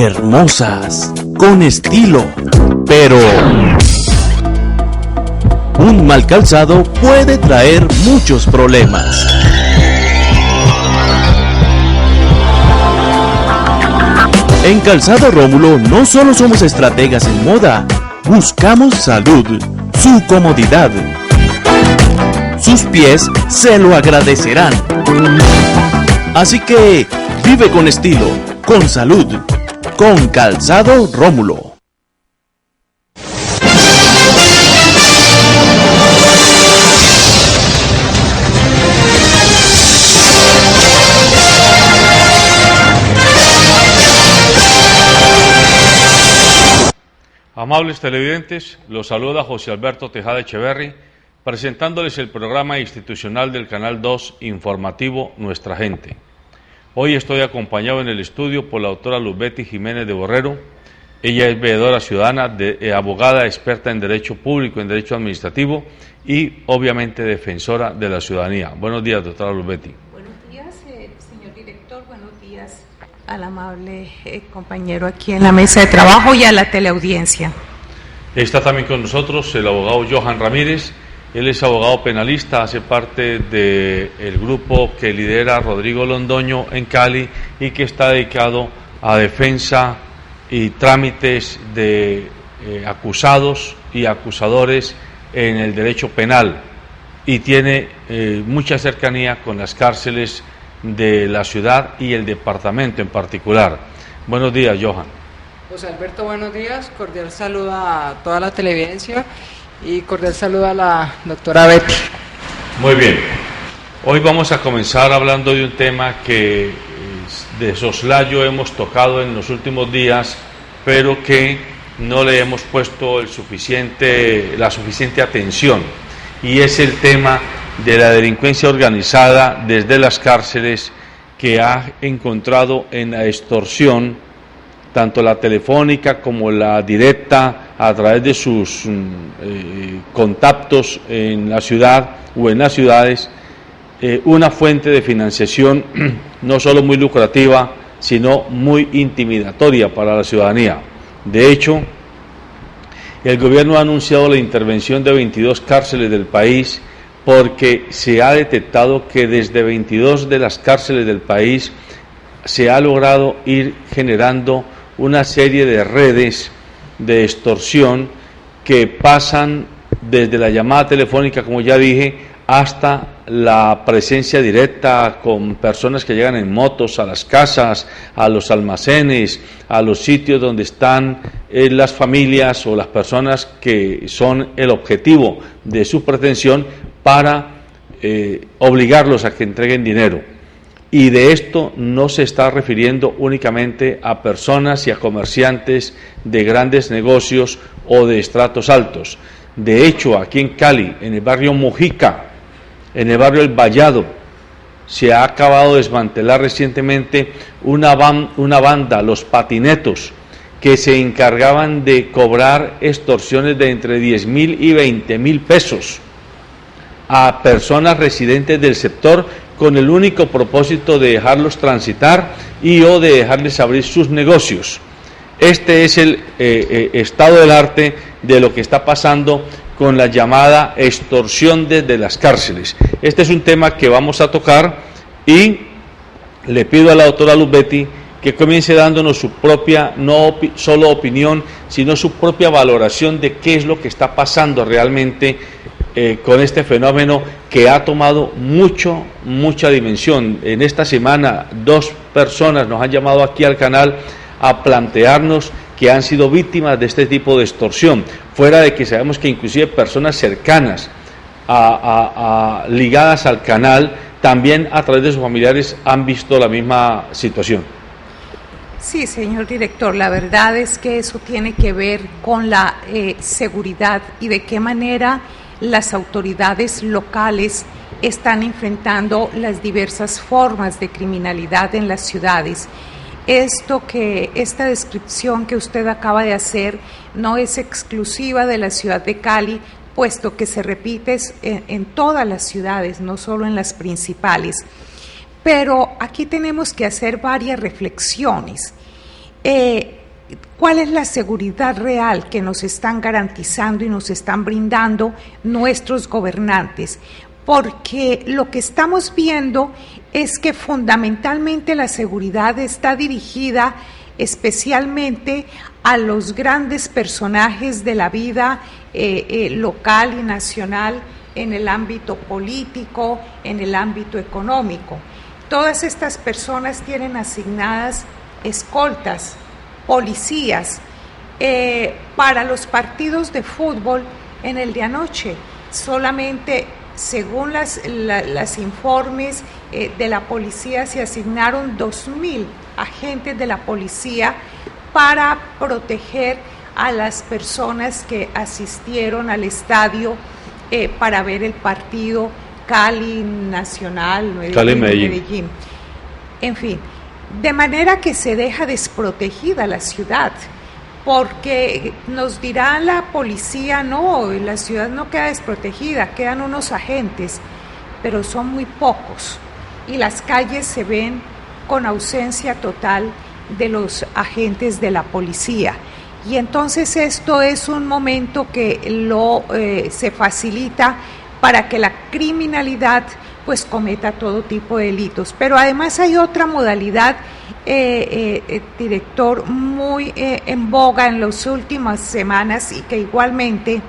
hermosas, con estilo, pero un mal calzado puede traer muchos problemas. En Calzado Rómulo no solo somos estrategas en moda, buscamos salud, su comodidad. Sus pies se lo agradecerán. Así que vive con estilo, con salud, con Calzado Rómulo. Amables televidentes, los saluda José Alberto Tejada Echeverri, presentándoles el programa institucional del Canal 2 informativo Nuestra Gente. Hoy estoy acompañado en el estudio por la doctora Luz Betty Jiménez de Borrero. Ella es veedora ciudadana, abogada experta en Derecho Público, en Derecho Administrativo y, obviamente, defensora de la ciudadanía. Buenos días, doctora Luz Betty. Buenos días, señor director. Buenos días al amable compañero aquí en la mesa de trabajo y a la teleaudiencia. Está también con nosotros el abogado Johan Ramírez. Él es abogado penalista, hace parte del grupo que lidera Rodrigo Londoño en Cali y que está dedicado a defensa y trámites de acusados y acusadores en el derecho penal y tiene mucha cercanía con las cárceles de la ciudad y el departamento en particular. Buenos días, Johan. José Alberto, buenos días. Cordial saludo a toda la televidencia y cordial saludo a la doctora Betty. Muy bien. Hoy vamos a comenzar hablando de un tema que de soslayo hemos tocado en los últimos días, pero que no le hemos puesto la suficiente atención, y es el tema de la delincuencia organizada desde las cárceles, que ha encontrado en la extorsión, tanto la telefónica como la directa, a través de sus contactos en la ciudad o en las ciudades, una fuente de financiación no solo muy lucrativa, sino muy intimidatoria para la ciudadanía. De hecho, el gobierno ha anunciado la intervención de 22 cárceles del país, porque se ha detectado que desde 22 de las cárceles del país se ha logrado ir generando una serie de redes de extorsión que pasan desde la llamada telefónica, como ya dije, hasta la presencia directa con personas que llegan en motos a las casas, a los almacenes, a los sitios donde están las familias o las personas que son el objetivo de su pretensión, para obligarlos a que entreguen dinero. Y de esto no se está refiriendo únicamente a personas y a comerciantes de grandes negocios o de estratos altos. De hecho, aquí en Cali, en el barrio Mojica, en el barrio El Vallado, se ha acabado de desmantelar recientemente una banda, los Patinetos, que se encargaban de cobrar extorsiones de entre 10.000 y 20.000 pesos a personas residentes del sector, con el único propósito de dejarlos transitar o de dejarles abrir sus negocios. Este es el estado del arte de lo que está pasando con la llamada extorsión desde las cárceles. Este es un tema que vamos a tocar y le pido a la doctora Luz Betty que comience dándonos su propia, no solo opinión, sino su propia valoración de qué es lo que está pasando realmente con este fenómeno que ha tomado mucha dimensión. En esta semana 2 personas nos han llamado aquí al canal a plantearnos que han sido víctimas de este tipo de extorsión, fuera de que sabemos que inclusive personas cercanas ligadas al canal, también a través de sus familiares, han visto la misma situación. Sí, señor director, la verdad es que eso tiene que ver con la seguridad y de qué manera las autoridades locales están enfrentando las diversas formas de criminalidad en las ciudades. Esta descripción que usted acaba de hacer no es exclusiva de la ciudad de Cali, puesto que se repite en todas las ciudades, no solo en las principales. Pero aquí tenemos que hacer varias reflexiones. ¿Cuál es la seguridad real que nos están garantizando y nos están brindando nuestros gobernantes? Porque lo que estamos viendo es que fundamentalmente la seguridad está dirigida especialmente a los grandes personajes de la vida local y nacional, en el ámbito político, en el ámbito económico. Todas estas personas tienen asignadas escoltas, policías, para los partidos de fútbol en el de anoche. Solamente, según las informes de la policía, se asignaron 2.000 agentes de la policía para proteger a las personas que asistieron al estadio para ver el partido Cali Nacional, Medellín. En fin, de manera que se deja desprotegida la ciudad, porque nos dirá la policía, no, la ciudad no queda desprotegida, quedan unos agentes, pero son muy pocos, y las calles se ven con ausencia total de los agentes de la policía. Y entonces esto es un momento que se facilita para que la criminalidad pues cometa todo tipo de delitos. Pero además hay otra modalidad, director, muy en boga en las últimas semanas y que igualmente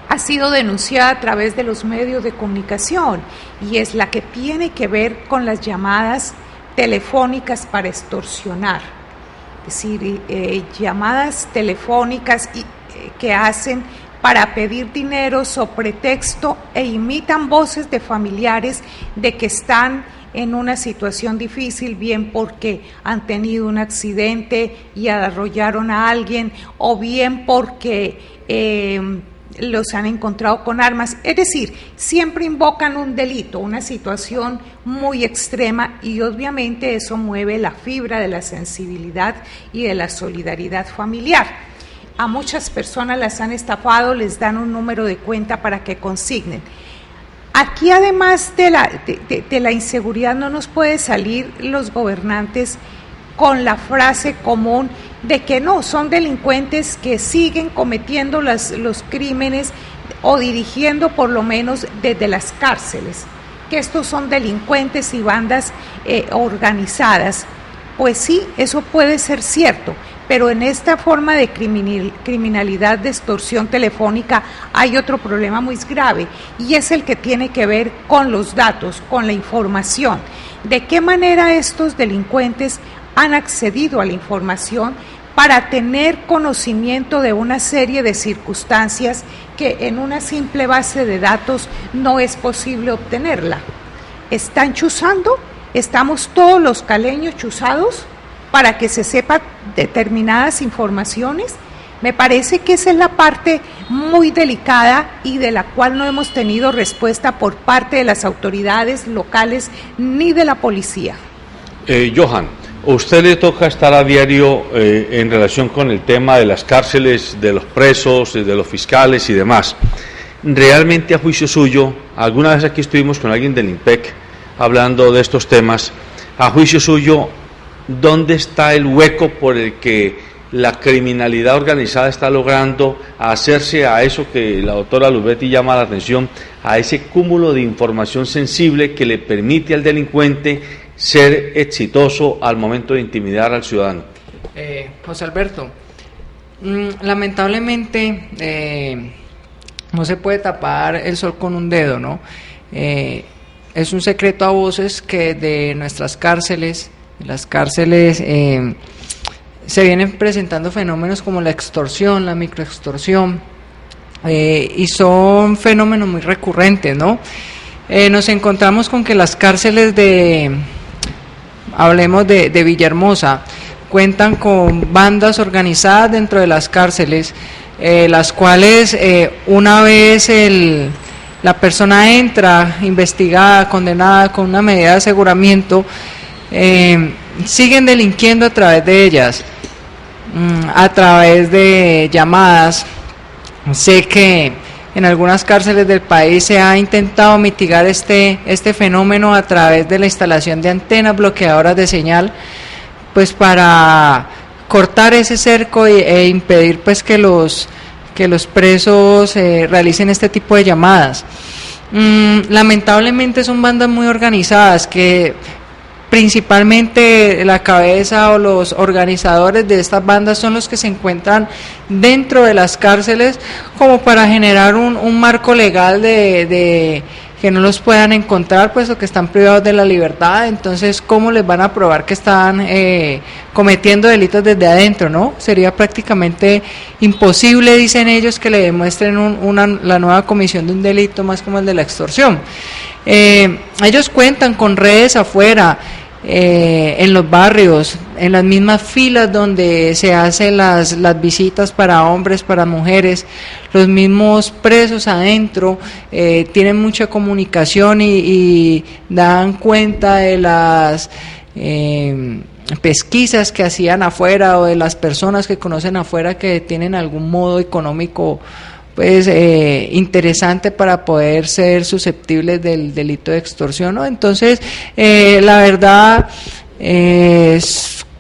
ha sido denunciada a través de los medios de comunicación, y es la que tiene que ver con las llamadas telefónicas para extorsionar. Es decir, llamadas telefónicas que hacen para pedir dinero sobre texto e imitan voces de familiares de que están en una situación difícil, bien porque han tenido un accidente y arrollaron a alguien, o bien porque los han encontrado con armas. Es decir, siempre invocan un delito, una situación muy extrema, y obviamente eso mueve la fibra de la sensibilidad y de la solidaridad familiar. A muchas personas las han estafado, les dan un número de cuenta para que consignen. Aquí, además de la inseguridad, no nos puede salir los gobernantes con la frase común de que no, son delincuentes que siguen cometiendo los crímenes o dirigiendo por lo menos desde las cárceles, que estos son delincuentes y bandas organizadas. Pues sí, eso puede ser cierto, pero en esta forma de criminalidad de extorsión telefónica hay otro problema muy grave, y es el que tiene que ver con los datos, con la información. ¿De qué manera estos delincuentes han accedido a la información para tener conocimiento de una serie de circunstancias que en una simple base de datos no es posible obtenerla? ¿Están chuzando? ¿Estamos todos los caleños chuzados para que se sepa determinadas informaciones? Me parece que esa es la parte muy delicada y de la cual no hemos tenido respuesta por parte de las autoridades locales ni de la policía. Johan, a usted le toca estar a diario en relación con el tema de las cárceles, de los presos, de los fiscales y demás. Realmente, a juicio suyo, alguna vez aquí estuvimos con alguien del IMPEC hablando de estos temas, a juicio suyo, ¿dónde está el hueco por el que la criminalidad organizada está logrando hacerse a eso que la doctora Luzbetti llama la atención, a ese cúmulo de información sensible que le permite al delincuente ser exitoso al momento de intimidar al ciudadano? José Alberto, lamentablemente no se puede tapar el sol con un dedo, ¿no? Es un secreto a voces que de nuestras cárceles, las cárceles, se vienen presentando fenómenos como la extorsión, la microextorsión, y son fenómenos muy recurrentes, ¿no? Nos encontramos con que las cárceles hablemos de Villahermosa, cuentan con bandas organizadas dentro de las cárceles, las cuales una vez la persona entra investigada, condenada con una medida de aseguramiento, siguen delinquiendo a través de ellas, a través de llamadas. Sé que en algunas cárceles del país se ha intentado mitigar este fenómeno a través de la instalación de antenas bloqueadoras de señal, pues para cortar ese cerco e impedir pues que los presos realicen este tipo de llamadas. Lamentablemente son bandas muy organizadas que principalmente la cabeza o los organizadores de estas bandas son los que se encuentran dentro de las cárceles como para generar un marco legal de que no los puedan encontrar pues o que están privados de la libertad. Entonces, ¿cómo les van a probar que están cometiendo delitos desde adentro, no? Sería prácticamente imposible, dicen ellos, que le demuestren la nueva comisión de un delito más como el de la extorsión. Ellos cuentan con redes afuera, en los barrios, en las mismas filas donde se hacen las visitas para hombres, para mujeres, los mismos presos adentro tienen mucha comunicación y dan cuenta de las pesquisas que hacían afuera o de las personas que conocen afuera que tienen algún modo económico pues interesante para poder ser susceptibles del delito de extorsión, ¿no? Entonces, la verdad,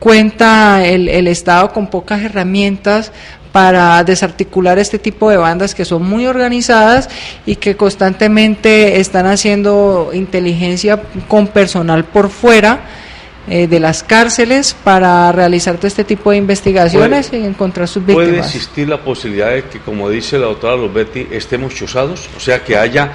cuenta el Estado con pocas herramientas para desarticular este tipo de bandas que son muy organizadas y que constantemente están haciendo inteligencia con personal por fuera de las cárceles para realizar todo este tipo de investigaciones y encontrar sus víctimas. ¿Puede existir la posibilidad de que, como dice la doctora Losbetti, estemos chuzados? O sea, que haya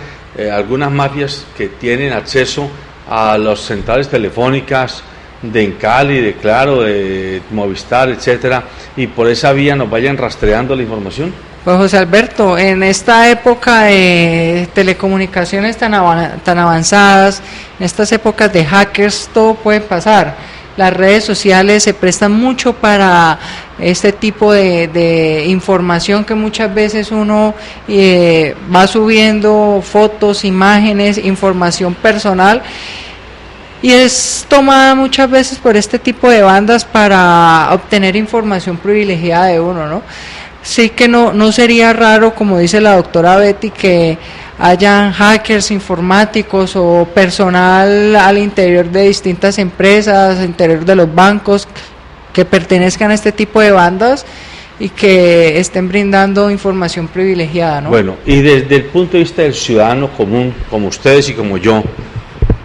algunas mafias que tienen acceso a las centrales telefónicas de Encali, de Claro, de Movistar, etcétera, y por esa vía nos vayan rastreando la información. Pues José Alberto, en esta época de telecomunicaciones tan avanzadas, en estas épocas de hackers, todo puede pasar. Las redes sociales se prestan mucho para este tipo de información que muchas veces uno va subiendo fotos, imágenes, información personal, y es tomada muchas veces por este tipo de bandas para obtener información privilegiada de uno, ¿no? Sí que no sería raro, como dice la doctora Betty, que hayan hackers informáticos o personal al interior de distintas empresas, al interior de los bancos, que pertenezcan a este tipo de bandas y que estén brindando información privilegiada, ¿no? Bueno, y desde el punto de vista del ciudadano común, como ustedes y como yo,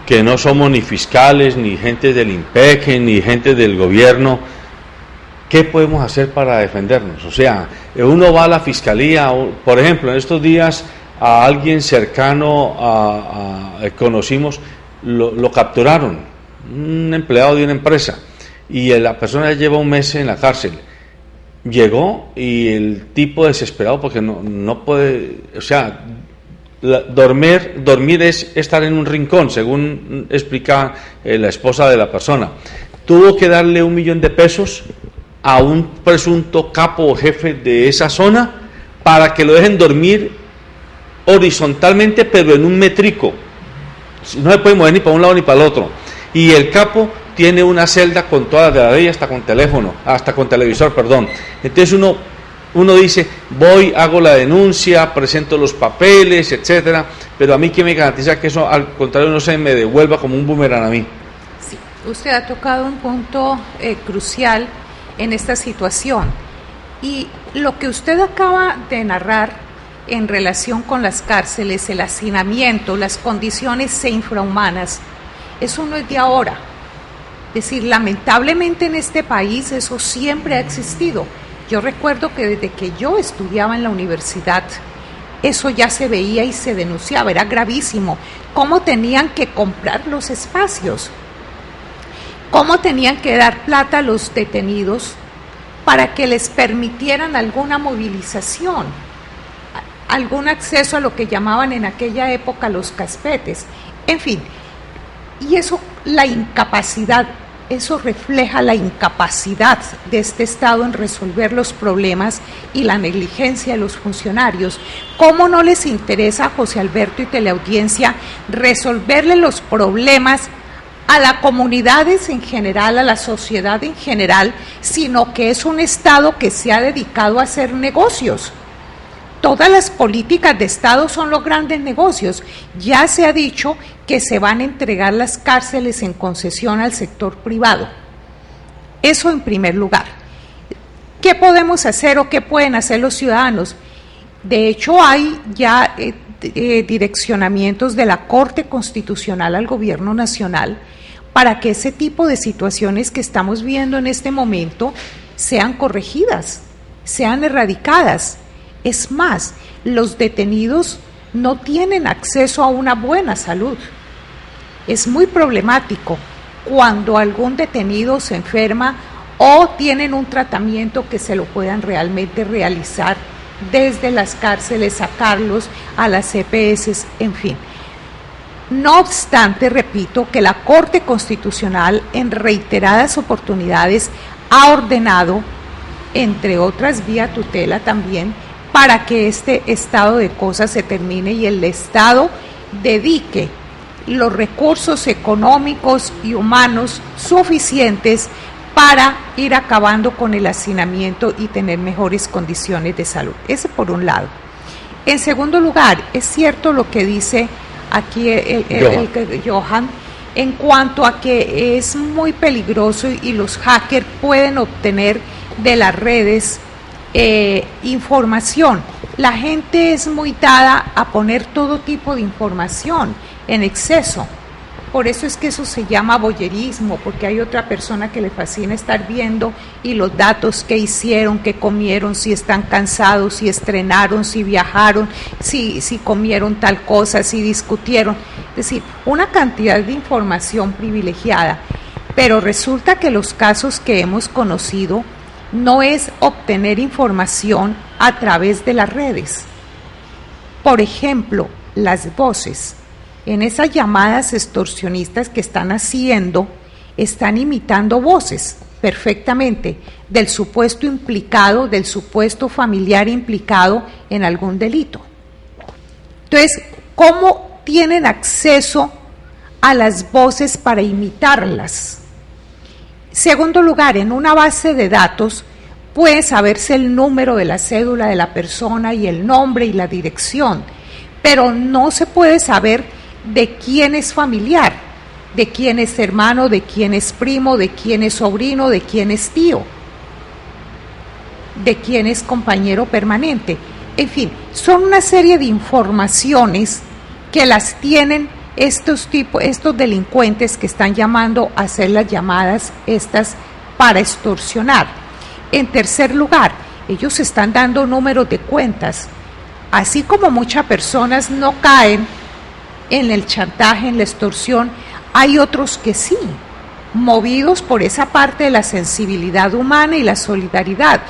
que no somos ni fiscales, ni gente del INPEC, ni gente del gobierno, ¿qué podemos hacer para defendernos? O sea, uno va a la fiscalía, por ejemplo, en estos días a alguien cercano conocimos, lo capturaron, un empleado de una empresa, y la persona lleva un mes en la cárcel. Llegó y el tipo desesperado porque no puede, o sea, dormir es estar en un rincón, según explica la esposa de la persona. Tuvo que darle $1 millón a un presunto capo o jefe de esa zona para que lo dejen dormir horizontalmente, pero en un métrico. No se puede mover ni para un lado ni para el otro. Y el capo tiene una celda con todas las de hasta con teléfono, hasta con televisor, perdón. Entonces uno dice, voy, hago la denuncia, presento los papeles, etcétera, pero a mí ¿quién me garantiza que eso al contrario no se me devuelva como un boomerang a mí? Sí, usted ha tocado un punto crucial en esta situación, y lo que usted acaba de narrar en relación con las cárceles, el hacinamiento, las condiciones infrahumanas, eso no es de ahora. Es decir, lamentablemente en este país eso siempre ha existido. Yo recuerdo que desde que yo estudiaba en la universidad, eso ya se veía y se denunciaba, era gravísimo. Cómo tenían que comprar los espacios, cómo tenían que dar plata a los detenidos para que les permitieran alguna movilización, algún acceso a lo que llamaban en aquella época los caspetes, en fin. Y eso, la incapacidad, eso refleja la incapacidad de este Estado en resolver los problemas y la negligencia de los funcionarios. ¿Cómo no les interesa a José Alberto y teleaudiencia resolverle los problemas a las comunidades en general, a la sociedad en general, sino que es un Estado que se ha dedicado a hacer negocios? Todas las políticas de Estado son los grandes negocios. Ya se ha dicho que se van a entregar las cárceles en concesión al sector privado. Eso en primer lugar. ¿qué podemos hacer o qué pueden hacer los ciudadanos? De hecho, hay ya direccionamientos de la Corte Constitucional al Gobierno Nacional para que ese tipo de situaciones que estamos viendo en este momento sean corregidas, sean erradicadas. Es más, los detenidos no tienen acceso a una buena salud. Es muy problemático cuando algún detenido se enferma o tienen un tratamiento que se lo puedan realmente realizar desde las cárceles, sacarlos a las EPS, en fin. No obstante, repito, que la Corte Constitucional en reiteradas oportunidades ha ordenado, entre otras vía tutela también, para que este estado de cosas se termine y el Estado dedique los recursos económicos y humanos suficientes para ir acabando con el hacinamiento y tener mejores condiciones de salud. Ese por un lado. En segundo lugar, es cierto lo que dice aquí el Johan, en cuanto a que es muy peligroso y los hackers pueden obtener de las redes información. La gente es muy dada a poner todo tipo de información en exceso. Por eso es que eso se llama voyerismo, porque hay otra persona que le fascina estar viendo y los datos que hicieron, que comieron, si están cansados, si estrenaron, si viajaron, si comieron tal cosa, si discutieron. Es decir, una cantidad de información privilegiada. Pero resulta que los casos que hemos conocido no es obtener información a través de las redes. Por ejemplo, las voces. En esas llamadas extorsionistas que están haciendo, están imitando voces perfectamente del supuesto implicado, del supuesto familiar implicado en algún delito. Entonces, ¿cómo tienen acceso a las voces para imitarlas? Segundo lugar, en una base de datos puede saberse el número de la cédula de la persona y el nombre y la dirección, pero no se puede saber de quién es familiar, de quién es hermano, de quién es primo, de quién es sobrino, de quién es tío, de quién es compañero permanente. En fin, son una serie de informaciones que las tienen estos delincuentes que están llamando a hacer las llamadas estas para extorsionar. En tercer lugar, ellos están dando números de cuentas. Así como muchas personas no caen en el chantaje, en la extorsión, hay otros que sí, movidos por esa parte de la sensibilidad humana y la solidaridad,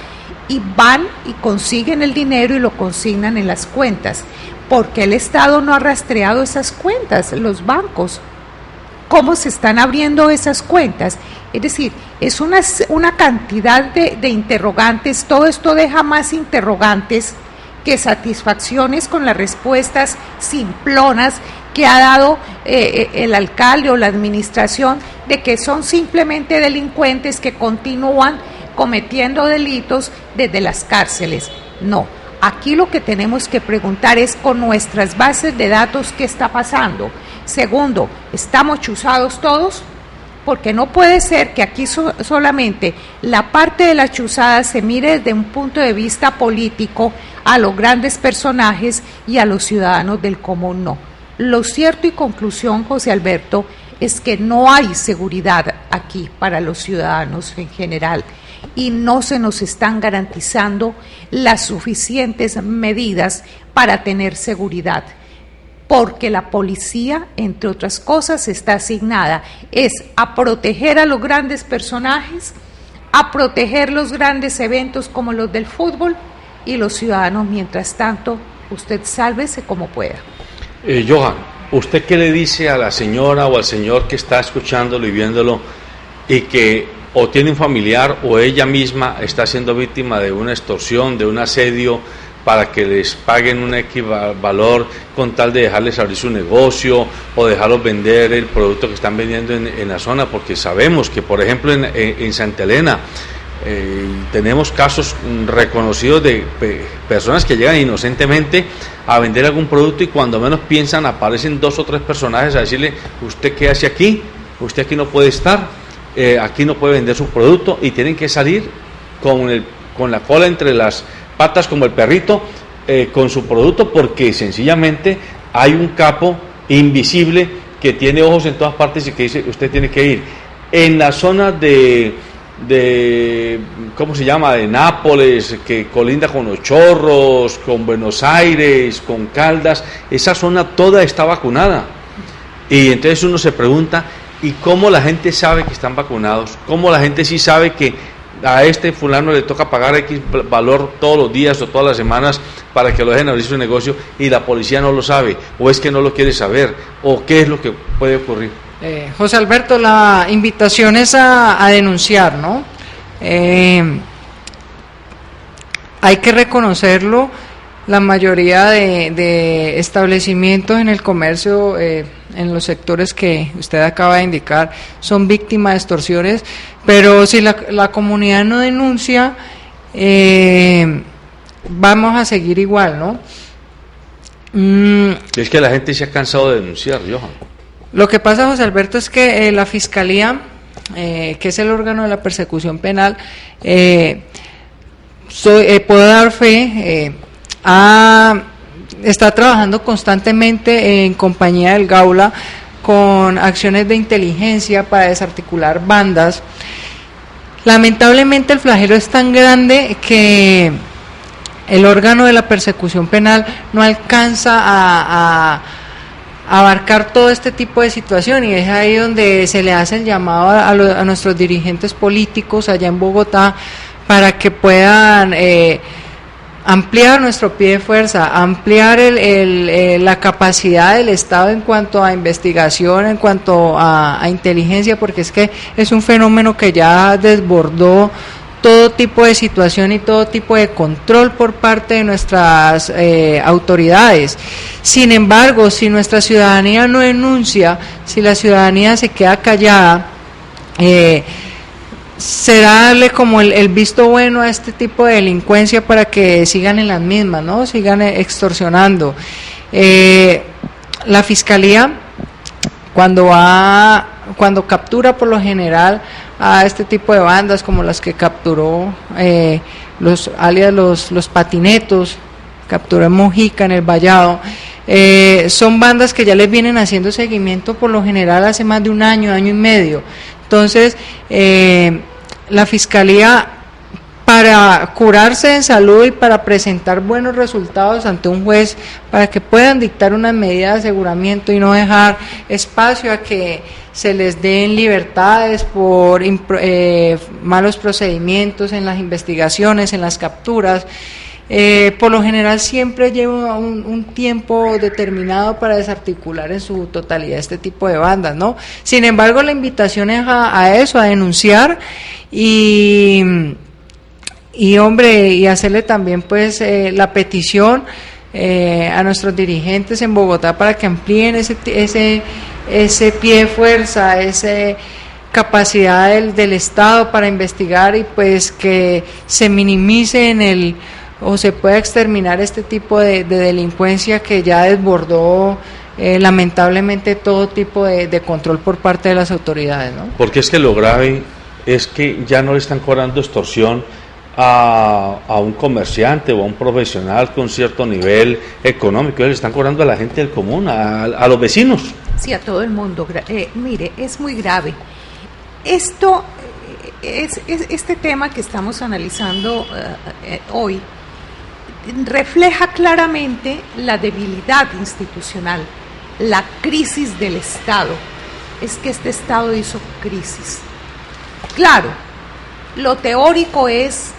y van y consiguen el dinero y lo consignan en las cuentas. ¿Por qué el Estado no ha rastreado esas cuentas, los bancos? ¿Cómo se están abriendo esas cuentas? Es decir, es una cantidad de interrogantes. Todo esto deja más interrogantes que satisfacciones con las respuestas simplonas que ha dado el alcalde o la administración, de que son simplemente delincuentes que continúan cometiendo delitos desde las cárceles. No, aquí lo que tenemos que preguntar es con nuestras bases de datos qué está pasando. Segundo, ¿estamos chuzados todos? Porque no puede ser que aquí solamente la parte de la chuzada se mire desde un punto de vista político a los grandes personajes y a los ciudadanos del común, no. Lo cierto y conclusión, José Alberto, es que no hay seguridad aquí para los ciudadanos en general y no se nos están garantizando las suficientes medidas para tener seguridad. Porque la policía, entre otras cosas, está asignada a proteger a los grandes personajes, a proteger los grandes eventos como los del fútbol, y los ciudadanos, mientras tanto, usted sálvese como pueda. Johan, ¿usted qué le dice a la señora o al señor que está escuchándolo y viéndolo y que o tiene un familiar o ella misma está siendo víctima de una extorsión, de un asedio, para que les paguen un valor con tal de dejarles abrir su negocio o dejarlos vender el producto que están vendiendo en la zona? Porque sabemos que, por ejemplo, en Santa Elena tenemos casos reconocidos de personas que llegan inocentemente a vender algún producto y cuando menos piensan aparecen 2 o 3 personajes a decirle: ¿usted qué hace aquí? Usted aquí no puede estar, aquí no puede vender su producto, y tienen que salir con con la cola entre las patas como el perrito, con su producto, porque sencillamente hay un capo invisible que tiene ojos en todas partes y que dice, usted tiene que ir. En la zona de ¿cómo se llama?, de Nápoles, que colinda con Los Chorros, con Buenos Aires, con Caldas, esa zona toda está vacunada. Y entonces uno se pregunta, ¿y cómo la gente sabe que están vacunados? ¿Cómo la gente sí sabe que a este fulano le toca pagar X valor todos los días o todas las semanas para que lo dejen abrir su negocio y la policía no lo sabe, o es que no lo quiere saber, o qué es lo que puede ocurrir? José Alberto, la invitación es a denunciar, ¿no? Hay que reconocerlo, la mayoría de establecimientos en el comercio, en los sectores que usted acaba de indicar, son víctimas de extorsiones, pero si la comunidad no denuncia, vamos a seguir igual, ¿no? Es que la gente se ha cansado de denunciar, Johan. Lo que pasa, José Alberto, es que la Fiscalía, que es el órgano de la persecución penal, puedo dar fe, está trabajando constantemente en compañía del Gaula con acciones de inteligencia para desarticular bandas. Lamentablemente el flagelo es tan grande que el órgano de la persecución penal no alcanza a abarcar todo este tipo de situación, y es ahí donde se le hace el llamado a nuestros dirigentes políticos allá en Bogotá para que puedan ampliar nuestro pie de fuerza, ampliar la capacidad del Estado en cuanto a investigación, en cuanto a inteligencia, porque es que es un fenómeno que ya desbordó todo tipo de situación y todo tipo de control por parte de nuestras autoridades. Sin embargo, si nuestra ciudadanía no denuncia, si la ciudadanía se queda callada, será darle como el visto bueno a este tipo de delincuencia para que sigan en las mismas, ¿no? Sigan extorsionando. La Fiscalía, cuando captura por lo general a este tipo de bandas como las que capturó los patinetos, capturó en Mojica, en el Vallado, son bandas que ya les vienen haciendo seguimiento por lo general hace más de un año, año y medio. Entonces, la Fiscalía, para curarse en salud y para presentar buenos resultados ante un juez, para que puedan dictar unas medidas de aseguramiento y no dejar espacio a que se les den libertades por malos procedimientos en las investigaciones, en las capturas, por lo general siempre lleva un tiempo determinado para desarticular en su totalidad este tipo de bandas, ¿no? Sin embargo, la invitación es a eso, a denunciar y hombre, y hacerle también pues la petición a nuestros dirigentes en Bogotá para que amplíen ese pie de fuerza, esa capacidad del Estado para investigar, y pues que se minimice o se pueda exterminar este tipo de delincuencia que ya desbordó lamentablemente todo tipo de control por parte de las autoridades, ¿no? Porque es que lo grave es que ya no le están cobrando extorsión a un comerciante o a un profesional con cierto nivel económico, le están cobrando a la gente del común, a los vecinos. Sí, a todo el mundo. Mire, es muy grave. Esto, este tema que estamos analizando hoy refleja claramente la debilidad institucional, la crisis del Estado. Es que este Estado hizo crisis. Claro, lo teórico es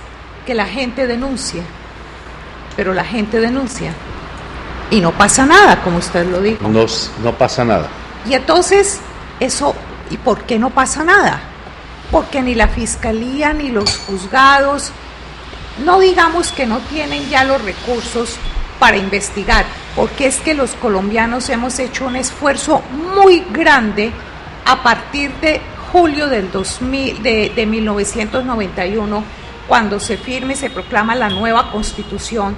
que la gente denuncia, pero la gente denuncia y no pasa nada, como usted lo dijo. No pasa nada. Y entonces, ¿y por qué no pasa nada? Porque ni la Fiscalía ni los juzgados, no digamos que no tienen ya los recursos para investigar, porque es que los colombianos hemos hecho un esfuerzo muy grande a partir de julio del 1991, cuando se firma y se proclama la nueva Constitución.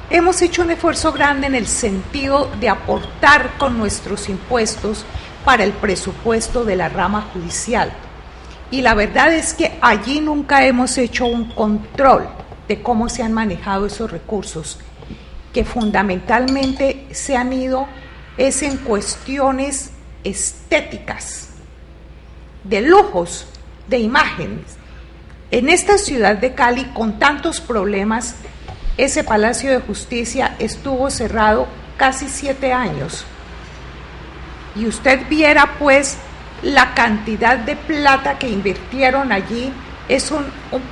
Hemos hecho un esfuerzo grande en el sentido de aportar con nuestros impuestos para el presupuesto de la rama judicial. y la verdad es que allí nunca hemos hecho un control de cómo se han manejado esos recursos, que fundamentalmente se han ido es en cuestiones estéticas, de lujos, de imágenes. En esta ciudad de Cali, con tantos problemas, ese Palacio de Justicia estuvo cerrado casi 7 años. Y usted viera pues la cantidad de plata que invirtieron allí. Es un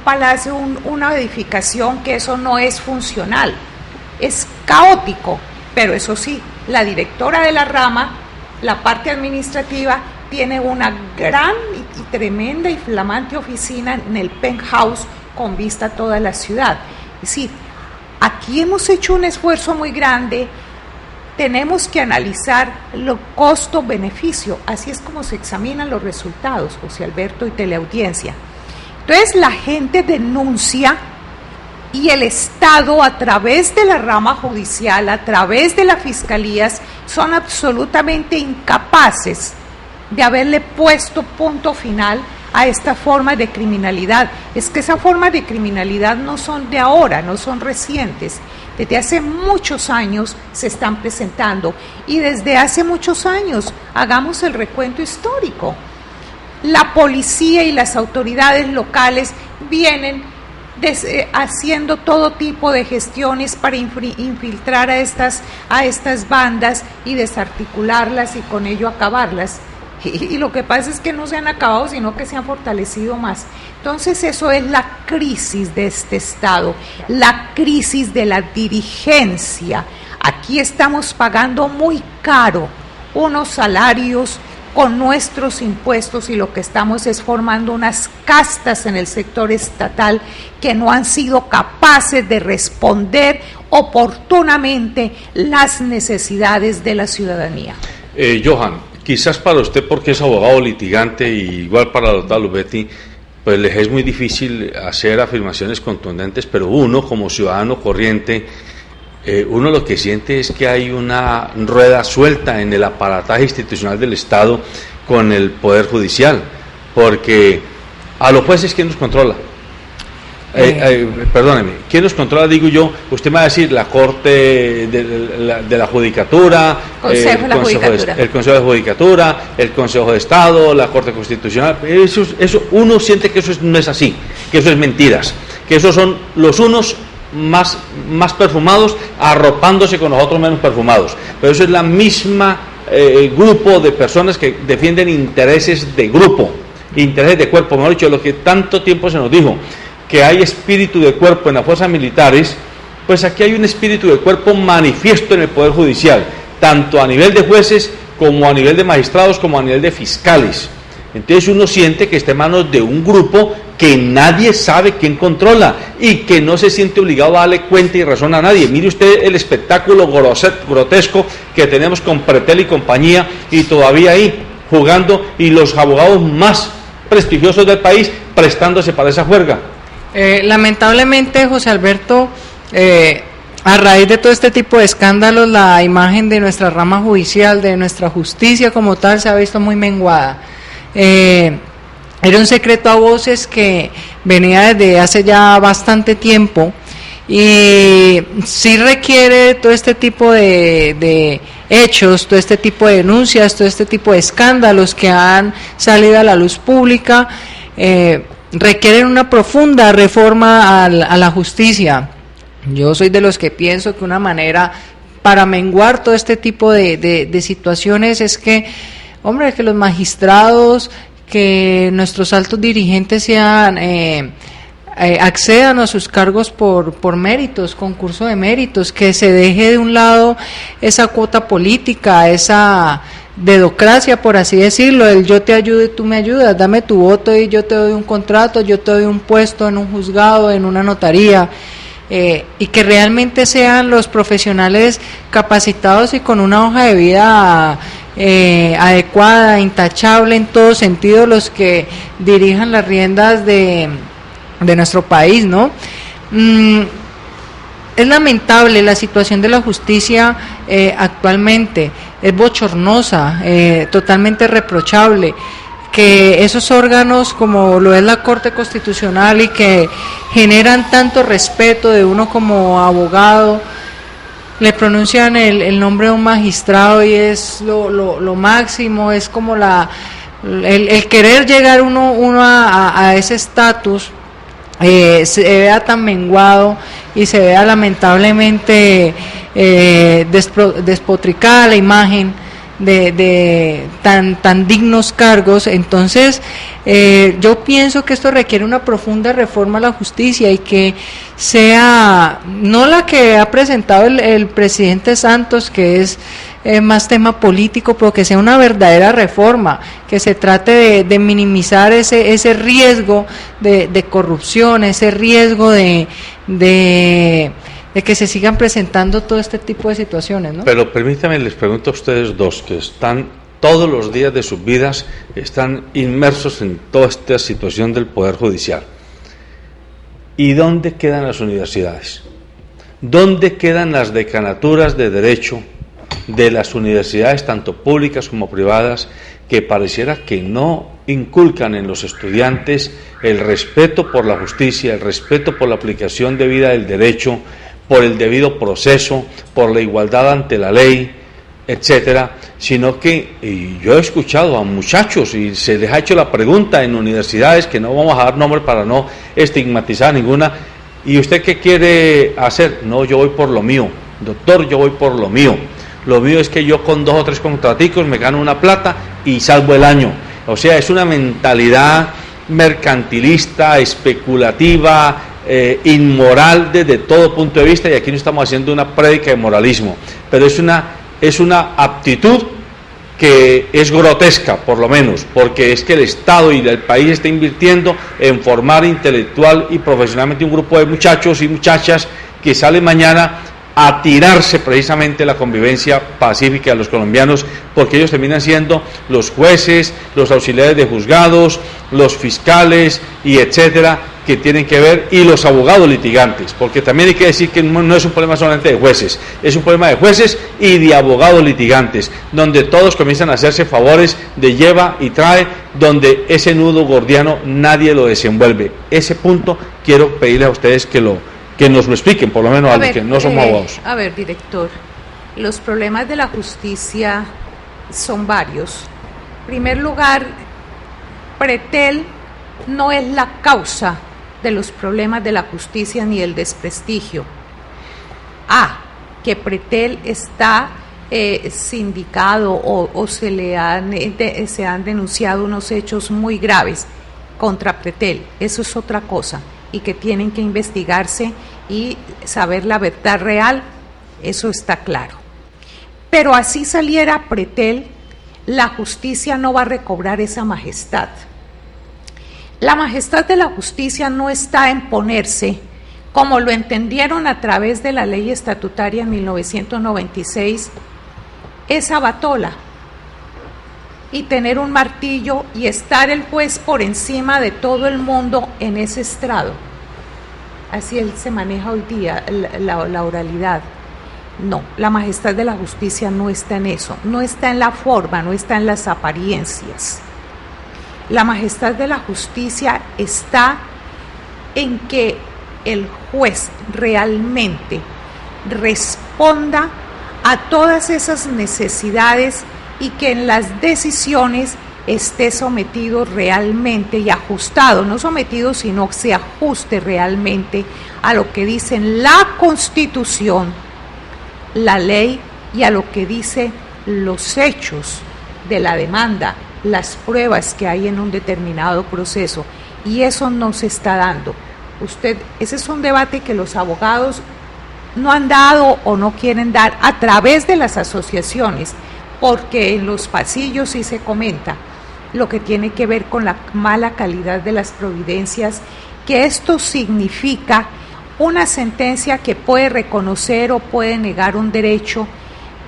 palacio, una edificación que eso no es funcional, es caótico, pero eso sí, la directora de la rama, la parte administrativa, tiene una gran y tremenda y flamante oficina en el penthouse con vista a toda la ciudad. Es decir, aquí hemos hecho un esfuerzo muy grande, tenemos que analizar lo costo-beneficio, así es como se examinan los resultados, José Alberto y teleaudiencia. Entonces la gente denuncia y el Estado, a través de la rama judicial, a través de las fiscalías, son absolutamente incapaces de haberle puesto punto final a esta forma de criminalidad. Es que esas formas de criminalidad no son de ahora, no son recientes. Desde hace muchos años se están presentando, y desde hace muchos años, hagamos el recuento histórico, la policía y las autoridades locales vienen haciendo todo tipo de gestiones para infiltrar a estas bandas y desarticularlas y con ello acabarlas. Y lo que pasa es que no se han acabado, sino que se han fortalecido más. Entonces eso es la crisis de este Estado, la crisis de la dirigencia. Aquí estamos pagando muy caro unos salarios con nuestros impuestos, y lo que estamos es formando unas castas en el sector estatal que no han sido capaces de responder oportunamente las necesidades de la ciudadanía. Johan, quizás para usted, porque es abogado litigante, y igual para la doctora Lubetti, pues les es muy difícil hacer afirmaciones contundentes, pero uno como ciudadano corriente, uno lo que siente es que hay una rueda suelta en el aparataje institucional del Estado con el Poder Judicial, porque a los jueces, ¿quién nos controla? Perdóneme, ¿quién nos controla? Digo yo, usted me va a decir la Corte de la Judicatura, el Consejo de Judicatura, el Consejo de Estado, la Corte Constitucional. Eso uno siente que eso no es así, que eso es mentiras, que esos son los unos más perfumados arropándose con los otros menos perfumados, pero eso es la misma grupo de personas que defienden intereses de grupo, intereses de cuerpo. Mejor dicho, lo que tanto tiempo se nos dijo, que hay espíritu de cuerpo en las fuerzas militares, pues aquí hay un espíritu de cuerpo manifiesto en el Poder Judicial, tanto a nivel de jueces como a nivel de magistrados como a nivel de fiscales. Entonces uno siente que está en manos de un grupo que nadie sabe quién controla y que no se siente obligado a darle cuenta y razón a nadie. Mire usted el espectáculo grotesco que tenemos con Pretel y compañía, y todavía ahí jugando, y los abogados más prestigiosos del país prestándose para esa juerga. Lamentablemente, José Alberto, a raíz de todo este tipo de escándalos, la imagen de nuestra rama judicial, de nuestra justicia como tal, se ha visto muy menguada. Era un secreto a voces que venía desde hace ya bastante tiempo, y sí requiere todo este tipo de hechos, todo este tipo de denuncias, todo este tipo de escándalos que han salido a la luz pública, requieren una profunda reforma a la justicia. Yo soy de los que pienso que una manera para menguar todo este tipo de situaciones es que, hombre, que los magistrados, que nuestros altos dirigentes sean accedan a sus cargos por méritos, concurso de méritos, que se deje de un lado esa cuota política, esa dedocracia, por así decirlo, el yo te ayudo y tú me ayudas, dame tu voto y yo te doy un contrato, yo te doy un puesto en un juzgado, en una notaría, y que realmente sean los profesionales capacitados y con una hoja de vida adecuada, intachable en todo sentido, los que dirijan las riendas de nuestro país, ¿no? Es lamentable la situación de la justicia actualmente, es bochornosa, totalmente reprochable. que esos órganos como lo es la Corte Constitucional y que generan tanto respeto de uno como abogado, le pronuncian el nombre de un magistrado y es lo máximo, es como el querer llegar uno a ese estatus, se vea tan menguado y se vea lamentablemente despotricada la imagen de tan dignos cargos. Entonces yo pienso que esto requiere una profunda reforma a la justicia y que sea no la que ha presentado el presidente Santos, que es más tema político, pero que sea una verdadera reforma, que se trate de minimizar ese riesgo de corrupción, ese riesgo de que se sigan presentando todo este tipo de situaciones, ¿no? Pero permítanme, les pregunto a ustedes dos, que están todos los días de sus vidas, están inmersos en toda esta situación del Poder Judicial. ¿Y dónde quedan las universidades? ¿Dónde quedan las decanaturas de Derecho de las universidades, tanto públicas como privadas, que pareciera que no inculcan en los estudiantes el respeto por la justicia, el respeto por la aplicación debida del derecho, por el debido proceso, por la igualdad ante la ley, etcétera, sino que yo he escuchado a muchachos y se les ha hecho la pregunta en universidades, que no vamos a dar nombre para no estigmatizar ninguna, ¿y usted qué quiere hacer? No, yo voy por lo mío, doctor, yo voy por lo mío es que yo con 2 o 3 contraticos me gano una plata y salvo el año. O sea, es una mentalidad mercantilista, especulativa, inmoral desde todo punto de vista, y aquí no estamos haciendo una prédica de moralismo, pero es una aptitud que es grotesca, por lo menos, porque es que el Estado y el país está invirtiendo en formar intelectual y profesionalmente un grupo de muchachos y muchachas que salen mañana a tirarse precisamente la convivencia pacífica de los colombianos, porque ellos terminan siendo los jueces, los auxiliares de juzgados, los fiscales y etcétera, que tienen que ver, y los abogados litigantes, porque también hay que decir que no es un problema solamente de jueces, es un problema de jueces y de abogados litigantes, donde todos comienzan a hacerse favores de lleva y trae, donde ese nudo gordiano nadie lo desenvuelve. Ese punto quiero pedirles a ustedes que nos lo expliquen, por lo menos a los que no somos abogados. A ver, director, los problemas de la justicia son varios. En primer lugar, Pretel no es la causa de los problemas de la justicia ni el desprestigio. Que Pretel está sindicado o se han denunciado unos hechos muy graves contra Pretel, eso es otra cosa, y que tienen que investigarse y saber la verdad real, eso está claro. Pero así saliera Pretel, la justicia no va a recobrar esa majestad. La majestad de la justicia no está en ponerse, como lo entendieron a través de la ley estatutaria en 1996, esa batola, y tener un martillo y estar el juez por encima de todo el mundo en ese estrado. Así él se maneja hoy día la oralidad. No, la majestad de la justicia no está en eso, no está en la forma, no está en las apariencias. La majestad de la justicia está en que el juez realmente responda a todas esas necesidades y que en las decisiones esté sometido realmente y ajustado, no sometido, sino que se ajuste realmente a lo que dicen la Constitución, la ley y a lo que dicen los hechos de la demanda, las pruebas que hay en un determinado proceso, y eso no se está dando. Ese es un debate que los abogados no han dado o no quieren dar a través de las asociaciones, porque en los pasillos sí se comenta lo que tiene que ver con la mala calidad de las providencias, que esto significa una sentencia que puede reconocer o puede negar un derecho,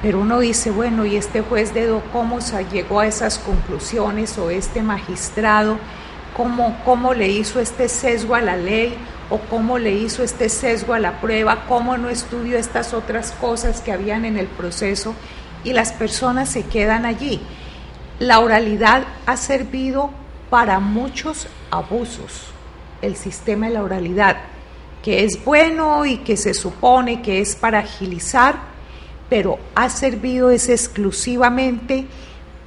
pero uno dice, bueno, ¿y este juez cómo llegó a esas conclusiones? O este magistrado, ¿cómo le hizo este sesgo a la ley? ¿O cómo le hizo este sesgo a la prueba? ¿Cómo no estudió estas otras cosas que habían en el proceso? Y las personas se quedan allí. la oralidad ha servido para muchos abusos, el sistema de la oralidad, que es bueno y que se supone que es para agilizar, pero ha servido exclusivamente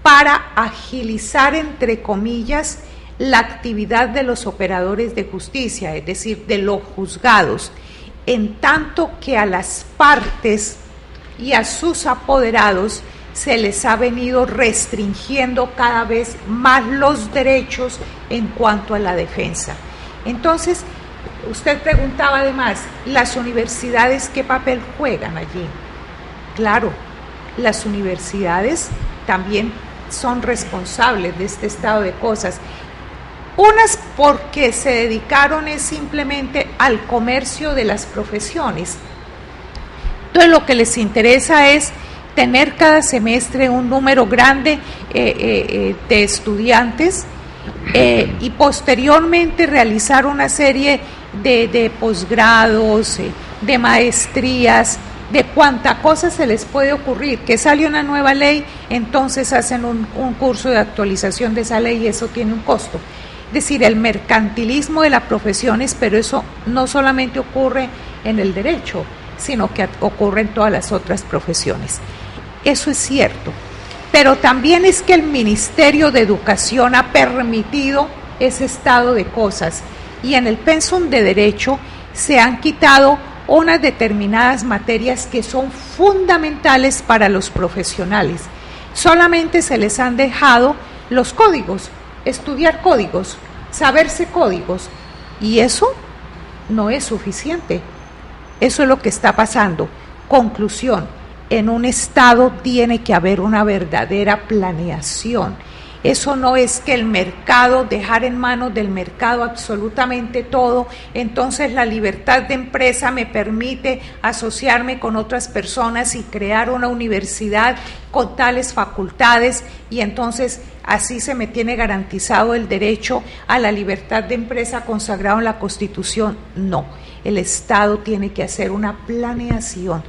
para agilizar, entre comillas, la actividad de los operadores de justicia, es decir, de los juzgados, en tanto que a las partes y a sus apoderados se les ha venido restringiendo cada vez más los derechos en cuanto a la defensa. Entonces, usted preguntaba además, ¿las universidades qué papel juegan allí? Claro, las universidades también son responsables de este estado de cosas. Unas porque se dedicaron simplemente al comercio de las profesiones. Entonces lo que les interesa es tener cada semestre un número grande de estudiantes y posteriormente realizar una serie de posgrados, de maestrías, de cuánta cosa se les puede ocurrir. Que sale una nueva ley, entonces hacen un curso de actualización de esa ley y eso tiene un costo. Es decir, el mercantilismo de las profesiones, pero eso no solamente ocurre en el derecho, sino que ocurre en todas las otras profesiones. Eso es cierto, pero también es que el Ministerio de Educación ha permitido ese estado de cosas y en el pensum de derecho se han quitado unas determinadas materias que son fundamentales para los profesionales. Solamente se les han dejado los códigos, estudiar códigos, saberse códigos, y eso no es suficiente. Eso es lo que está pasando. Conclusión, en un Estado tiene que haber una verdadera planeación. Eso no es que el mercado, dejar en manos del mercado absolutamente todo, entonces la libertad de empresa me permite asociarme con otras personas y crear una universidad con tales facultades y entonces así se me tiene garantizado el derecho a la libertad de empresa consagrado en la Constitución. No, el Estado tiene que hacer una planeación.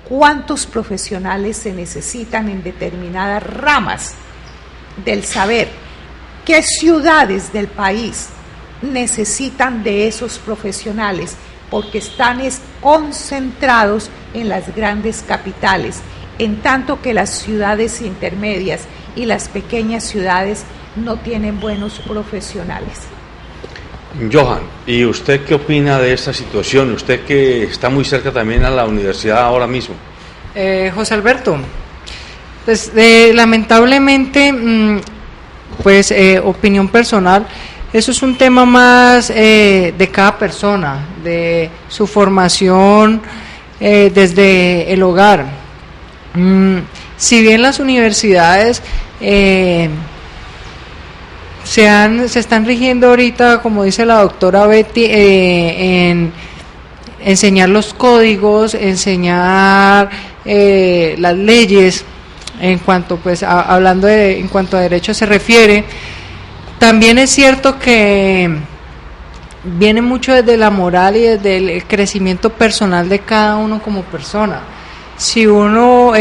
¿Cuántos profesionales se necesitan en determinadas ramas del saber? ¿Qué ciudades del país necesitan de esos profesionales? Porque están concentrados en las grandes capitales, en tanto que las ciudades intermedias y las pequeñas ciudades no tienen buenos profesionales. Johan, ¿y usted qué opina de esta situación? Usted que está muy cerca también a la universidad ahora mismo. José Alberto, pues lamentablemente, pues opinión personal, eso es un tema más de cada persona, de su formación desde el hogar. Si bien las universidades se están rigiendo ahorita, como dice la doctora Betty, en enseñar los códigos, enseñar las leyes, en cuanto pues hablando en cuanto a derecho se refiere, también es cierto que viene mucho desde la moral y desde el crecimiento personal de cada uno como persona. Si uno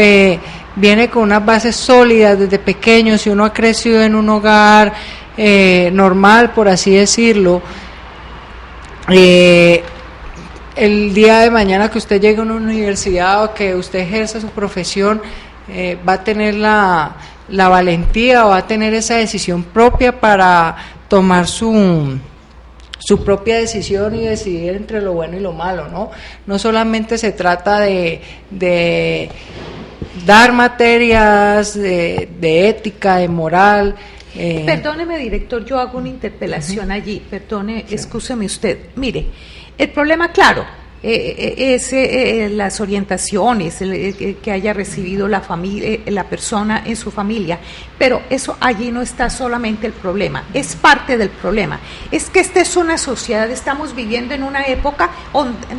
viene con unas bases sólidas desde pequeño, si uno ha crecido en un hogar normal, por así decirlo, el día de mañana que usted llegue a una universidad o que usted ejerza su profesión, va a tener la valentía, va a tener esa decisión propia para tomar su propia decisión y decidir entre lo bueno y lo malo, ¿no? No solamente se trata de dar materias de ética, de moral. Perdóneme, director, yo hago una interpelación allí, excúseme usted. Mire, el problema, claro, es las orientaciones que haya recibido la familia, la persona en su familia, pero eso allí no está solamente el problema, es parte del problema. Es que esta es una sociedad, estamos viviendo en una época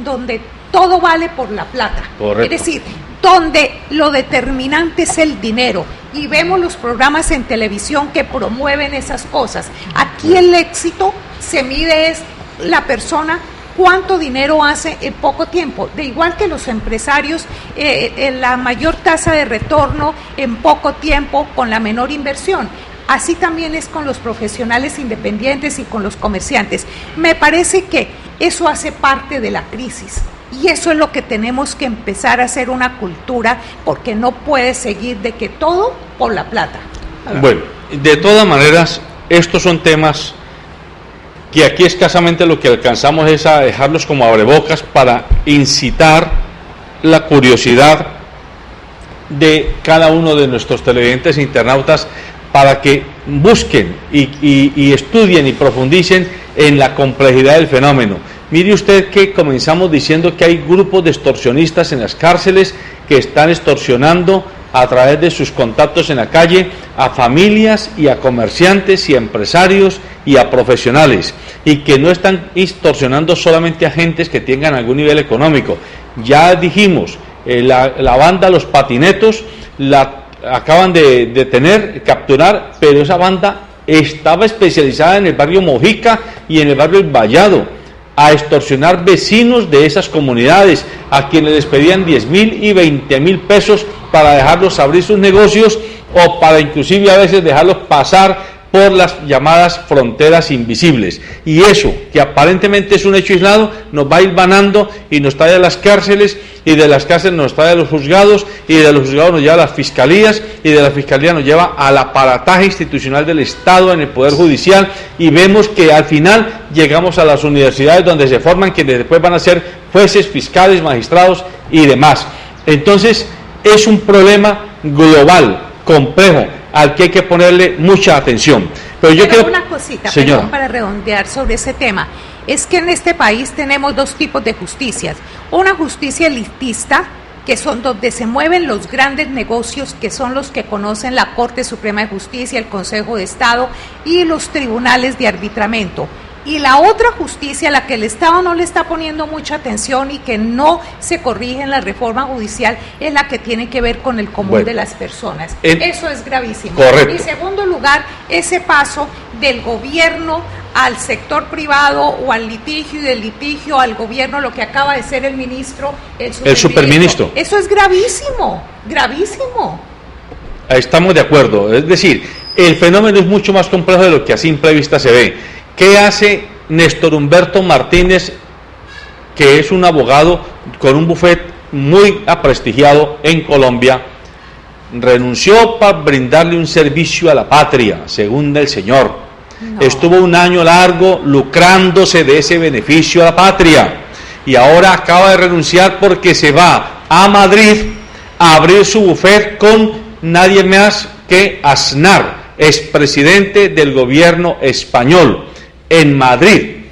donde todo vale por la plata. Correcto. Es decir, donde lo determinante es el dinero, y vemos los programas en televisión que promueven esas cosas. Aquí el éxito se mide es la persona cuánto dinero hace en poco tiempo, de igual que los empresarios, la mayor tasa de retorno en poco tiempo con la menor inversión. Así también es con los profesionales independientes y con los comerciantes. Me parece que eso hace parte de la crisis. Y eso es lo que tenemos que empezar a hacer una cultura, porque no puede seguir de que todo por la plata. Bueno, de todas maneras, estos son temas que aquí escasamente lo que alcanzamos es a dejarlos como abrebocas para incitar la curiosidad de cada uno de nuestros televidentes e internautas para que busquen y estudien y profundicen en la complejidad del fenómeno. Mire usted que comenzamos diciendo que hay grupos de extorsionistas en las cárceles que están extorsionando a través de sus contactos en la calle a familias y a comerciantes y a empresarios y a profesionales, y que no están extorsionando solamente a gentes que tengan algún nivel económico. Ya dijimos, la banda Los Patinetos la acaban de detener, capturar, pero esa banda estaba especializada en el barrio Mojica y en el barrio El Vallado, a extorsionar vecinos de esas comunidades, a quienes les pedían 10,000 y 20,000 pesos para dejarlos abrir sus negocios o para inclusive a veces dejarlos pasar por las llamadas fronteras invisibles. Y eso, que aparentemente es un hecho aislado, nos va hilvanando y nos trae a las cárceles, y de las cárceles nos trae a los juzgados, y de los juzgados nos lleva a las fiscalías, y de la fiscalía nos lleva al aparataje institucional del Estado en el Poder Judicial, y vemos que al final llegamos a las universidades donde se forman quienes después van a ser jueces, fiscales, magistrados y demás. Entonces, es un problema global, complejo, al que hay que ponerle mucha atención. Pero yo quiero... una cosita, señora, perdón, para redondear sobre ese tema, es que en este país tenemos dos tipos de justicias. Una justicia elitista, que son donde se mueven los grandes negocios, que son los que conocen la Corte Suprema de Justicia, el Consejo de Estado y los tribunales de arbitramiento. Y la otra justicia, a la que el Estado no le está poniendo mucha atención y que no se corrige en la reforma judicial, es la que tiene que ver con el común de las personas. Eso es gravísimo. Correcto. Y segundo lugar, ese paso del gobierno al sector privado o al litigio, y del litigio al gobierno, lo que acaba de ser el ministro, el superministro. Eso es gravísimo, gravísimo. Estamos de acuerdo. Es decir, el fenómeno es mucho más complejo de lo que a simple vista se ve. ¿Qué hace Néstor Humberto Martínez, que es un abogado con un bufete muy prestigiado en Colombia? Renunció para brindarle un servicio a la patria, según el señor. No. Estuvo un año largo lucrándose de ese beneficio a la patria, y ahora acaba de renunciar porque se va a Madrid a abrir su bufete con nadie más que Aznar, expresidente del gobierno español, en Madrid.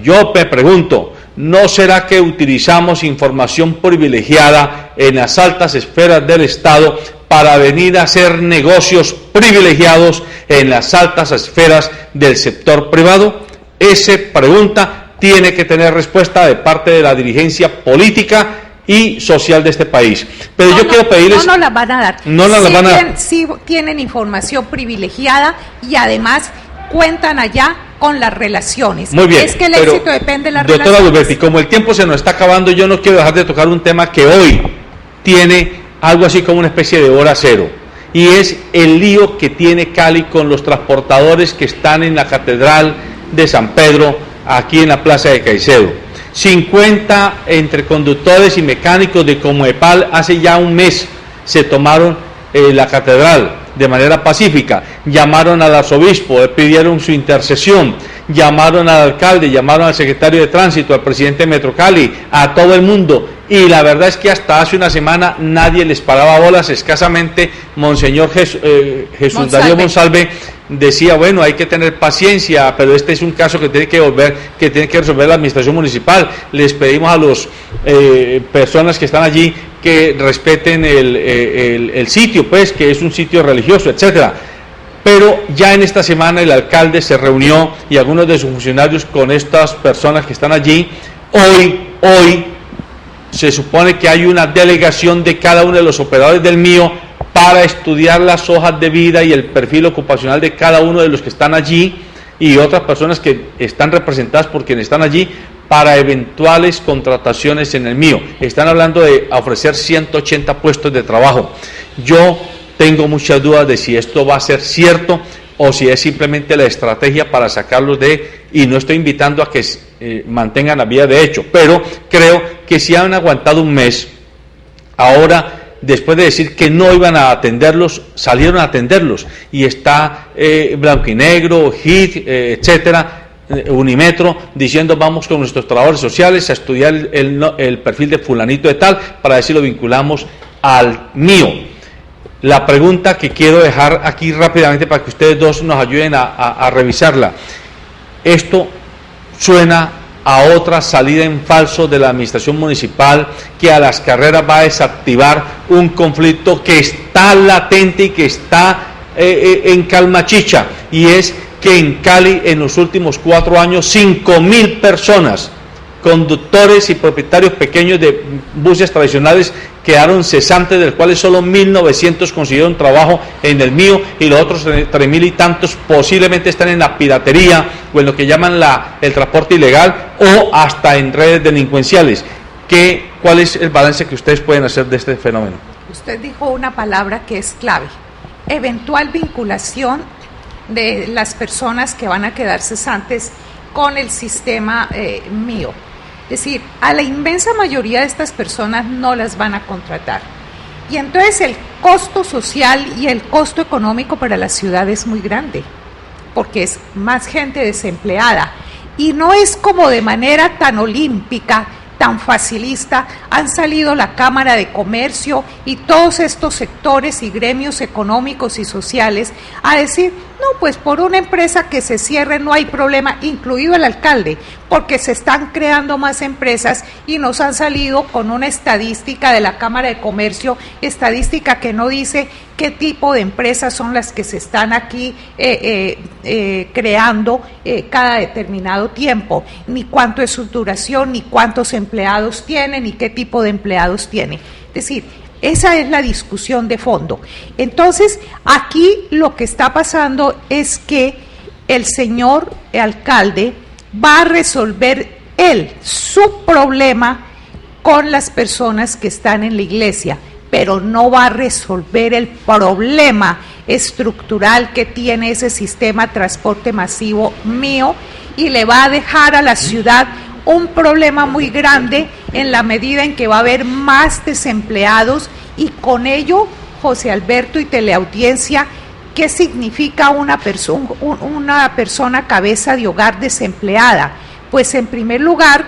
Yo me pregunto, ¿no será que utilizamos información privilegiada en las altas esferas del Estado para venir a hacer negocios privilegiados en las altas esferas del sector privado? Esa pregunta tiene que tener respuesta de parte de la dirigencia política y social de este país. Pero yo quiero pedirles... No la van a dar. No la van a dar. Sí tienen información privilegiada y además cuentan allá con las relaciones. Muy bien. Es que el éxito depende de las relaciones. Doctora Luberti, como el tiempo se nos está acabando, yo no quiero dejar de tocar un tema que hoy tiene algo así como una especie de hora cero, y es el lío que tiene Cali con los transportadores que están en la Catedral de San Pedro, aquí en la Plaza de Caicedo. 50 entre conductores y mecánicos de Comoepal hace ya un mes se tomaron la catedral de manera pacífica, llamaron al arzobispo, pidieron su intercesión, llamaron al alcalde, llamaron al secretario de tránsito, al presidente de Metro Cali, a todo el mundo, y la verdad es que hasta hace una semana nadie les paraba bolas. Escasamente Monseñor Jesús Darío Monsalve decía, bueno, hay que tener paciencia, pero este es un caso que tiene que resolver la administración municipal. Les pedimos a las personas que están allí que respeten el sitio, pues, que es un sitio religioso, etcétera. Pero ya en esta semana el alcalde se reunió, y algunos de sus funcionarios, con estas personas que están allí. Hoy se supone que hay una delegación de cada uno de los operadores del MIO para estudiar las hojas de vida y el perfil ocupacional de cada uno de los que están allí y otras personas que están representadas por quienes están allí para eventuales contrataciones en el MIO. Están hablando de ofrecer 180 puestos de trabajo. Yo tengo muchas dudas de si esto va a ser cierto o si es simplemente la estrategia para sacarlos y no estoy invitando a que mantengan la vía de hecho, pero creo que si han aguantado un mes, ahora, después de decir que no iban a atenderlos, salieron a atenderlos, y está Blanco y Negro, HIT, etcétera, Unimetro, diciendo vamos con nuestros trabajadores sociales a estudiar el perfil de fulanito de tal, para ver si lo vinculamos al mío. La pregunta que quiero dejar aquí rápidamente para que ustedes dos nos ayuden a revisarla. Esto suena a otra salida en falso de la administración municipal que a las carreras va a desactivar un conflicto que está latente y que está en calma chicha, y es que en Cali en los últimos 4 años 5.000 personas, conductores y propietarios pequeños de buses tradicionales, quedaron cesantes, del cuales solo 1.900 consiguieron trabajo en el mío, y los otros 3.000 y tantos posiblemente están en la piratería o en lo que llaman el transporte ilegal o hasta en redes delincuenciales. ¿Cuál es el balance que ustedes pueden hacer de este fenómeno? Usted dijo una palabra que es clave: eventual vinculación de las personas que van a quedar cesantes con el sistema mío. Es decir, a la inmensa mayoría de estas personas no las van a contratar. Y entonces el costo social y el costo económico para la ciudad es muy grande, porque es más gente desempleada. Y no es como de manera tan olímpica, tan facilista, han salido la Cámara de Comercio y todos estos sectores y gremios económicos y sociales a decir, no, pues por una empresa que se cierre no hay problema, incluido el alcalde, porque se están creando más empresas, y nos han salido con una estadística de la Cámara de Comercio, estadística que no dice qué tipo de empresas son las que se están aquí creando cada determinado tiempo, ni cuánto es su duración, ni cuántos empleados tiene, ni qué tipo de empleados tiene. Es decir, esa es la discusión de fondo. Entonces, aquí lo que está pasando es que el señor alcalde va a resolver su problema con las personas que están en la iglesia, pero no va a resolver el problema estructural que tiene ese sistema de transporte masivo mío, y le va a dejar a la ciudad un problema muy grande en la medida en que va a haber más desempleados, y con ello, José Alberto y teleaudiencia, ¿qué significa una persona cabeza de hogar desempleada? Pues en primer lugar,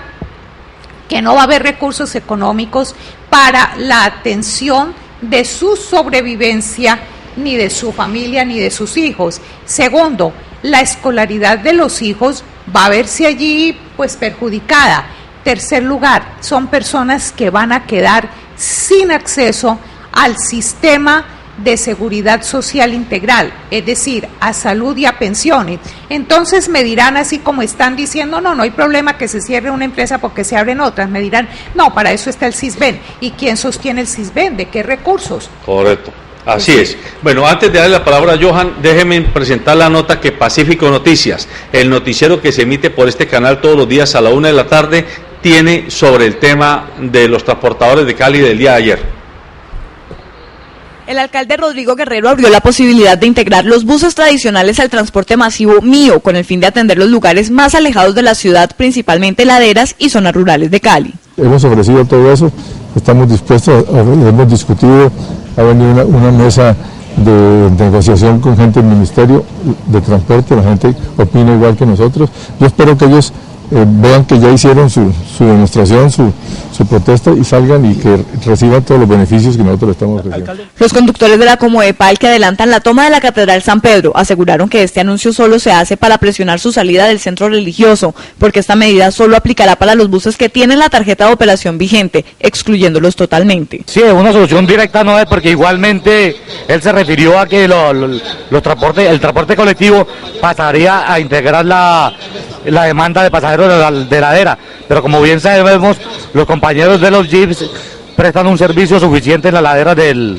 que no va a haber recursos económicos para la atención de su sobrevivencia, ni de su familia, ni de sus hijos. Segundo, la escolaridad de los hijos va a verse allí pues perjudicada. Tercer lugar, son personas que van a quedar sin acceso al sistema de seguridad social integral, es decir, a salud y a pensiones. Entonces me dirán, así como están diciendo, no hay problema que se cierre una empresa porque se abren otras, me dirán, no, para eso está el CISBEN. ¿Y quién sostiene el CISBEN? ¿De qué recursos? Correcto. Así es. Bueno, antes de darle la palabra a Johan, déjeme presentar la nota que Pacífico Noticias, el noticiero que se emite por este canal todos los días a la 1 de la tarde, tiene sobre el tema de los transportadores de Cali del día de ayer. El alcalde Rodrigo Guerrero abrió la posibilidad de integrar los buses tradicionales al transporte masivo mío, con el fin de atender los lugares más alejados de la ciudad, principalmente laderas y zonas rurales de Cali. Hemos ofrecido todo eso, estamos dispuestos, hemos discutido, ha venido una mesa de negociación con gente del Ministerio de Transporte, la gente opina igual que nosotros. Yo espero que ellos vean que ya hicieron su demostración, su protesta, y salgan y que reciban todos los beneficios que nosotros le estamos ofreciendo. Los conductores de la Comodepal, que adelantan la toma de la Catedral San Pedro, aseguraron que este anuncio solo se hace para presionar su salida del centro religioso, porque esta medida solo aplicará para los buses que tienen la tarjeta de operación vigente, excluyéndolos totalmente. Sí, una solución directa no es, porque igualmente él se refirió a que el transporte colectivo pasaría a integrar la demanda de pasajeros de ladera, pero como bien sabemos, los compañeros de los jeeps prestan un servicio suficiente en la ladera de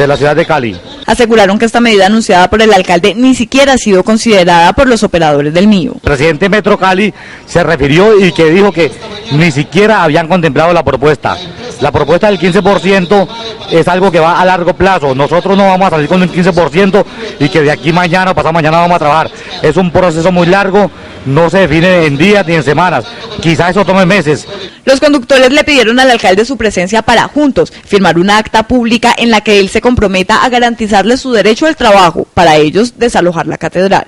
la ciudad de Cali. Aseguraron que esta medida anunciada por el alcalde ni siquiera ha sido considerada por los operadores del MIO. El presidente Metro Cali se refirió y que dijo que ni siquiera habían contemplado la propuesta. La propuesta del 15% es algo que va a largo plazo. Nosotros no vamos a salir con un 15% y que de aquí mañana o pasado mañana vamos a trabajar. Es un proceso muy largo, no se define en días ni en semanas. Quizás eso tome meses. Los conductores le pidieron al alcalde su presencia para juntos firmar una acta pública en la que él se comprometa a garantizarles su derecho al trabajo, para ellos desalojar la catedral.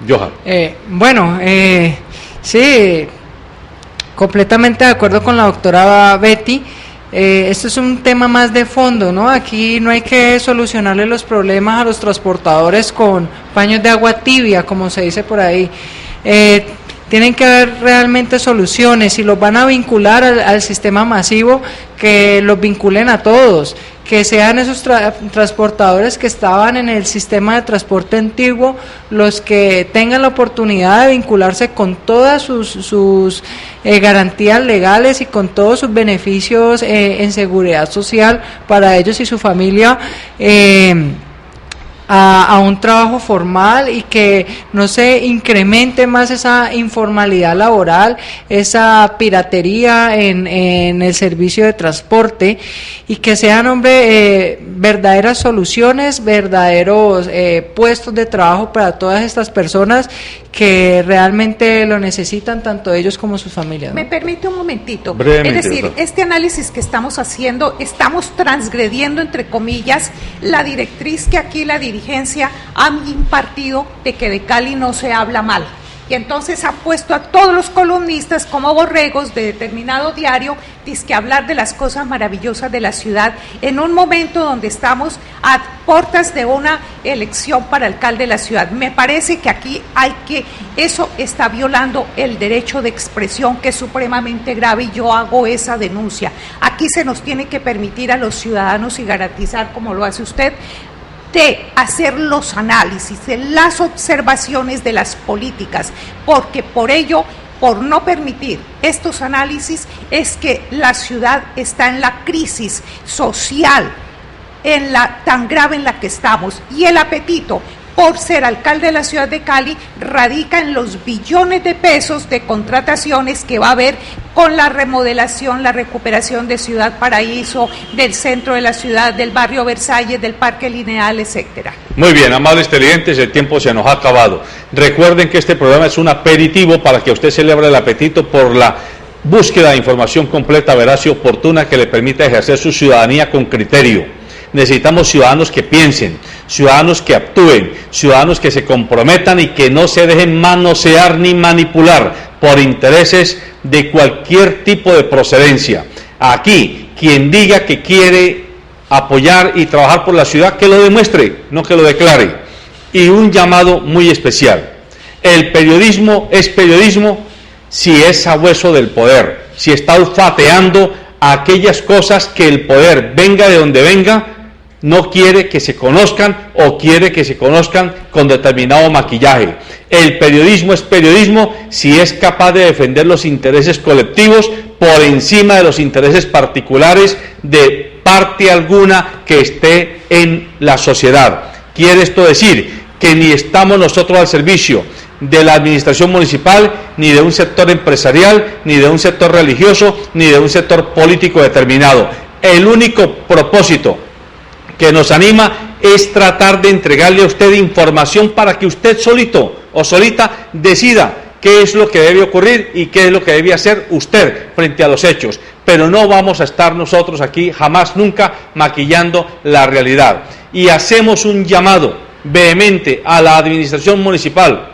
Johan. Sí, completamente de acuerdo con la doctora Betty. Esto es un tema más de fondo, ¿no? Aquí no hay que solucionarle los problemas a los transportadores con paños de agua tibia, como se dice por ahí. Tienen que haber realmente soluciones. Si los van a vincular al sistema masivo, que los vinculen a todos, que sean esos transportadores que estaban en el sistema de transporte antiguo los que tengan la oportunidad de vincularse con todas sus garantías legales y con todos sus beneficios en seguridad social para ellos y su familia, a un trabajo formal, y que no se incremente más esa informalidad laboral, esa piratería en el servicio de transporte, y que sean verdaderas soluciones, verdaderos puestos de trabajo para todas estas personas que realmente lo necesitan, tanto ellos como sus familias, ¿no? Me permite un momentito. Brevemente, es decir, doctor. este análisis que estamos haciendo, estamos transgrediendo, entre comillas, la directriz que aquí la dirigencia ha impartido de que de Cali no se habla mal. Y entonces ha puesto a todos los columnistas como borregos de determinado diario, dizque hablar de las cosas maravillosas de la ciudad, en un momento donde estamos a puertas de una elección para alcalde de la ciudad. Me parece que aquí eso está violando el derecho de expresión, que es supremamente grave, y yo hago esa denuncia. Aquí se nos tiene que permitir a los ciudadanos y garantizar, como lo hace usted, de hacer los análisis, de las observaciones de las políticas, porque por ello, por no permitir estos análisis, es que la ciudad está en la crisis social, tan grave en la que estamos, y el apetito por ser alcalde de la ciudad de Cali radica en los billones de pesos de contrataciones que va a haber con la remodelación, la recuperación de Ciudad Paraíso, del centro de la ciudad, del barrio Versalles, del Parque Lineal, etcétera. Muy bien, amables televidentes, el tiempo se nos ha acabado. Recuerden que este programa es un aperitivo para que usted celebre el apetito por la búsqueda de información completa, veraz y oportuna que le permita ejercer su ciudadanía con criterio. Necesitamos ciudadanos que piensen, ciudadanos que actúen, ciudadanos que se comprometan y que no se dejen manosear ni manipular por intereses de cualquier tipo de procedencia. Aquí, quien diga que quiere apoyar y trabajar por la ciudad, que lo demuestre, no que lo declare. Y un llamado muy especial: el periodismo es periodismo si es sabueso del poder, si está olfateando aquellas cosas que el poder, venga de donde venga, no quiere que se conozcan, o quiere que se conozcan con determinado maquillaje. El periodismo es periodismo si es capaz de defender los intereses colectivos por encima de los intereses particulares de parte alguna que esté en la sociedad. Quiere esto decir que ni estamos nosotros al servicio de la administración municipal, ni de un sector empresarial, ni de un sector religioso, ni de un sector político determinado. El único propósito que nos anima es tratar de entregarle a usted información para que usted solito o solita decida qué es lo que debe ocurrir y qué es lo que debe hacer usted frente a los hechos. Pero no vamos a estar nosotros aquí jamás, nunca, maquillando la realidad. Y hacemos un llamado vehemente a la administración municipal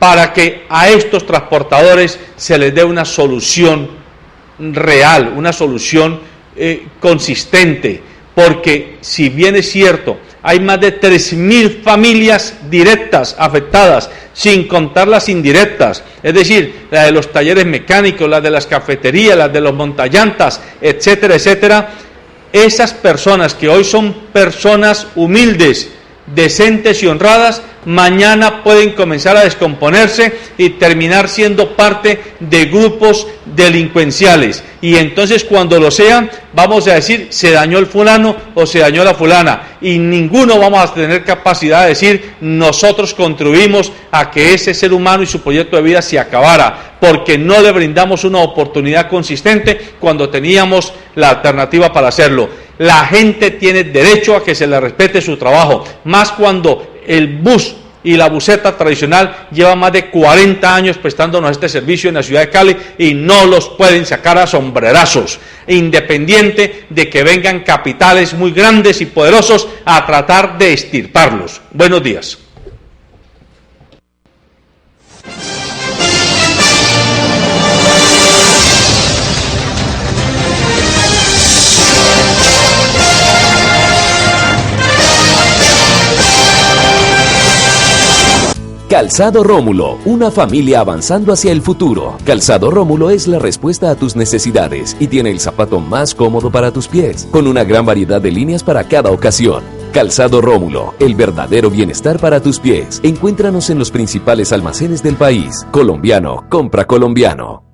para que a estos transportadores se les dé una solución real, una solución consistente, porque si bien es cierto, hay más de 3.000 familias directas afectadas, sin contar las indirectas, es decir, la de los talleres mecánicos, las de las cafeterías, las de los montallantas, etcétera, etcétera. Esas personas que hoy son personas humildes, decentes y honradas, mañana pueden comenzar a descomponerse y terminar siendo parte de grupos delincuenciales. Y entonces cuando lo sean, vamos a decir, se dañó el fulano o se dañó la fulana. Y ninguno vamos a tener capacidad de decir, nosotros contribuimos a que ese ser humano y su proyecto de vida se acabara, porque no le brindamos una oportunidad consistente cuando teníamos la alternativa para hacerlo. La gente tiene derecho a que se le respete su trabajo, más cuando el bus y la buseta tradicional lleva más de 40 años prestándonos este servicio en la ciudad de Cali y no los pueden sacar a sombrerazos, independiente de que vengan capitales muy grandes y poderosos a tratar de extirparlos. Buenos días. Calzado Rómulo, una familia avanzando hacia el futuro. Calzado Rómulo es la respuesta a tus necesidades y tiene el zapato más cómodo para tus pies, con una gran variedad de líneas para cada ocasión. Calzado Rómulo, el verdadero bienestar para tus pies. Encuéntranos en los principales almacenes del país. Colombiano, compra colombiano.